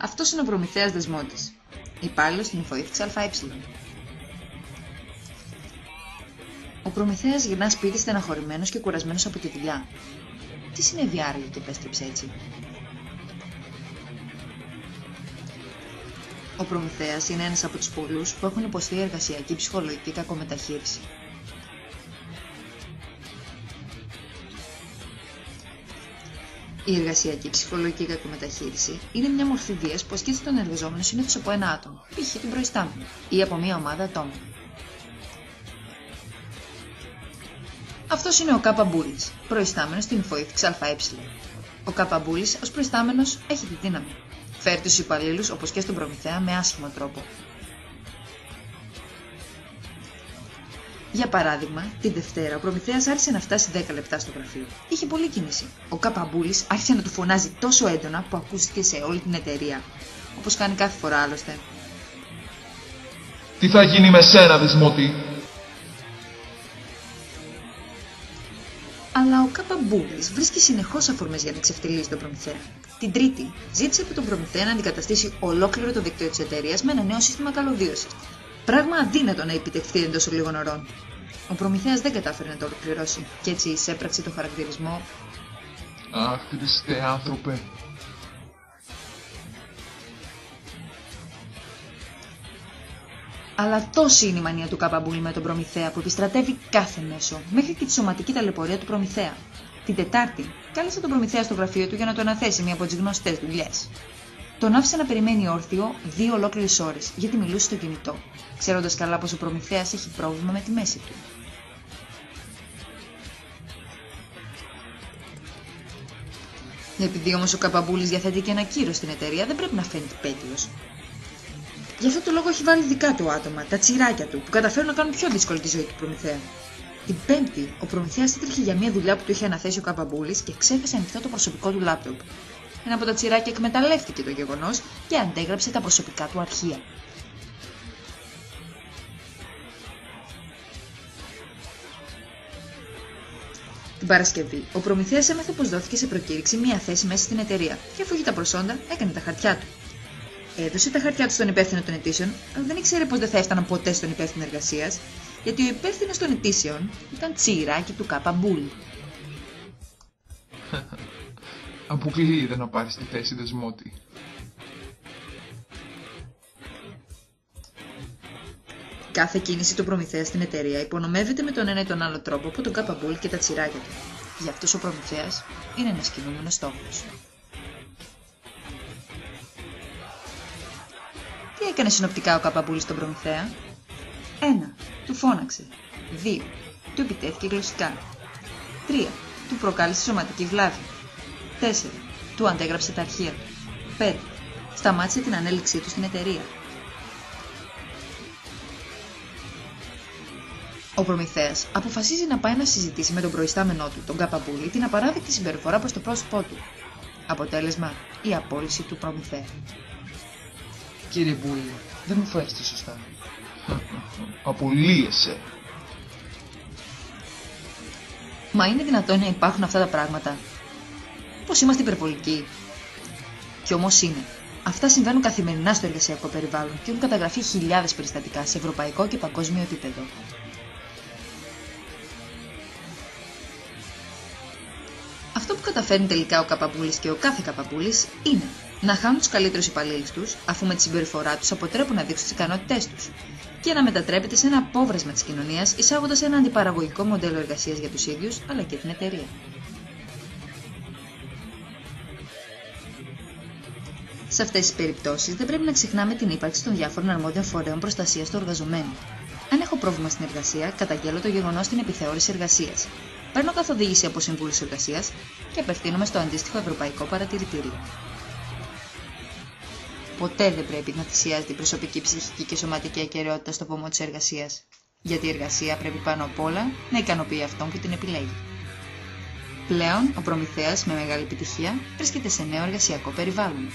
Αυτός είναι ο Προμηθέας Δεσμότης, υπάλληλος στην Υφοήθηξη ΑΕ. Ο Προμηθέας γυρνά σπίτι στεναχωρημένος και κουρασμένος από τη δουλειά. Τι συνέβη άραγε και επέστρεψε έτσι? Ο Προμηθέας είναι ένας από τους πολλούς που έχουν υποστεί εργασιακή ψυχολογική κακομεταχείριση. Η εργασιακή ψυχολογική κακομεταχείριση είναι μια μορφή βίας που ασκείται στον εργαζόμενο συνήθως από ένα άτομο, π.χ. τον προϊστάμενο, ή από μια ομάδα ατόμων. Αυτός είναι ο Κάπα Μπούλης, προϊστάμενος στην Υφοήθηξη ΑΕ. Ο Κάπα Μπούλης ως προϊστάμενος έχει τη δύναμη. Φέρει τους υπαλλήλους, όπως και στον Προμηθέα, με άσχημο τρόπο. Για παράδειγμα, την Δευτέρα ο Προμηθέας άρχισε να φτάσει 10 λεπτά στο γραφείο. Είχε πολλή κίνηση. Ο Κάπα Μπούλης άρχισε να του φωνάζει τόσο έντονα που ακούστηκε σε όλη την εταιρεία. Όπως κάνει κάθε φορά άλλωστε. Τι θα γίνει με σένα, Δεσμότη? Αλλά ο Κάπα Μπούλης βρίσκει συνεχώς αφορμές για να ξεφτυλίσει τον Προμηθέα. Την Τρίτη ζήτησε από τον Προμηθέα να αντικαταστήσει ολόκληρο το δίκτυο της εταιρείας με ένα νέο σύστημα καλωδίωσης. Πράγμα αδύνατο να επιτευχθεί εντός λίγων ωρών. Ο Προμηθέας δεν κατάφερε να το ολοκληρώσει και έτσι εισέπραξε το χαρακτηρισμό Αχ, Χριστέ άνθρωπε. Αλλά τόση είναι η μανία του Κάπα Μπούλη με τον Προμηθέα που επιστρατεύει κάθε μέσο, μέχρι και τη σωματική ταλαιπωρία του Προμηθέα. Την Τετάρτη κάλεσε τον Προμηθέα στο γραφείο του για να του αναθέσει μία από τις γνωστές δουλειές. Τον άφησε να περιμένει όρθιο 2 ολόκληρες ώρες, γιατί μιλούσε στο κινητό, ξέροντας καλά πως ο Προμηθέας έχει πρόβλημα με τη μέση του. Επειδή όμως ο Κάπα Μπούλης διαθέτει και ένα κύρος στην εταιρεία, δεν πρέπει να φαίνεται πέτειος. Γι' αυτό το λόγο έχει βάλει δικά του άτομα, τα τσιράκια του, που καταφέρουν να κάνουν πιο δύσκολη τη ζωή του Προμηθέα. Την Πέμπτη, ο Προμηθέας έτρεχε για μια δουλειά που του είχε αναθέσει ο Κάπα Μπούλης και ξέχασε ανοιχτό το προσωπικό του λάπτοπ. Ένα από τα τσιράκια εκμεταλλεύτηκε το γεγονός και αντέγραψε τα προσωπικά του αρχεία. Την Παρασκευή, ο Προμηθέας έμαθε πως δόθηκε σε προκήρυξη μια θέση μέσα στην εταιρεία και αφού είχε τα προσόντα, έκανε τα χαρτιά του. Έδωσε τα χαρτιά του στον υπεύθυνο των αιτήσεων, αλλά δεν ήξερε πως δεν θα έφταναν ποτέ στον υπεύθυνο εργασίας, γιατί ο υπεύθυνος των αιτήσεων ήταν τσιράκι του Κάπα Μπούλη. Αποκλείεται να πάρεις τη θέση, Δεσμότη. Κάθε κίνηση του Προμηθέα στην εταιρεία υπονομεύεται με τον ένα ή τον άλλο τρόπο από τον Κάπα Μπούλη και τα τσιράκια του. Γι' αυτός ο Προμηθέας είναι ένας κινούμενος στόχος. Τι έκανε συνοπτικά ο Κάπα Μπούλης στον Προμηθέα? 1. Του φώναξε. 2. Του επιτέθηκε γλωσσικά. 3. Του προκάλεσε σωματική βλάβη. 4. Του αντέγραψε τα αρχεία του. 5. Σταμάτησε την ανέλυξή του στην εταιρεία. Ο Προμηθέας αποφασίζει να πάει να συζητήσει με τον προϊστάμενό του, τον Κάπα Μπούλη, την απαράδεκτη συμπεριφορά προς το πρόσωπό του. Αποτέλεσμα, η απόλυση του Προμηθέα. Κύριε Μπούλη, δεν μου φέρεστε σωστά. Απολύεσαι. Μα είναι δυνατόν να υπάρχουν αυτά τα πράγματα? Πώς είμαστε υπερβολικοί? Κι όμως είναι. Αυτά συμβαίνουν καθημερινά στο εργασιακό περιβάλλον και έχουν καταγραφεί χιλιάδες περιστατικά σε ευρωπαϊκό και παγκόσμιο επίπεδο. Αυτό που καταφέρνει τελικά ο Κάπα Μπούλης και ο κάθε Κάπα Μπούλης είναι να χάνουν τους καλύτερους υπαλλήλους τους, αφού με τη συμπεριφορά τους αποτρέπουν να δείξουν τις ικανότητές τους, και να μετατρέπεται σε ένα απόβρασμα της κοινωνίας, εισάγοντας ένα αντιπαραγωγικό μοντέλο εργασίας για τους ίδιους αλλά και την εταιρεία. Σε αυτές τις περιπτώσεις δεν πρέπει να ξεχνάμε την ύπαρξη των διάφορων αρμόδιων φορέων προστασίας του εργαζομένου. Αν έχω πρόβλημα στην εργασία, καταγγέλλω το γεγονός στην επιθεώρηση εργασίας. Παίρνω καθοδήγηση από συμβούλους εργασίας και απευθύνομαι στο αντίστοιχο Ευρωπαϊκό Παρατηρητήριο. Ποτέ δεν πρέπει να θυσιάζεται η προσωπική, ψυχική και σωματική ακεραιότητα στο βωμό της εργασίας. Γιατί η εργασία πρέπει πάνω απ' όλα να ικανοποιεί αυτόν που την επιλέγει. Πλέον, ο Προμηθέας με μεγάλη επιτυχία βρίσκεται σε νέο εργασιακό περιβάλλον.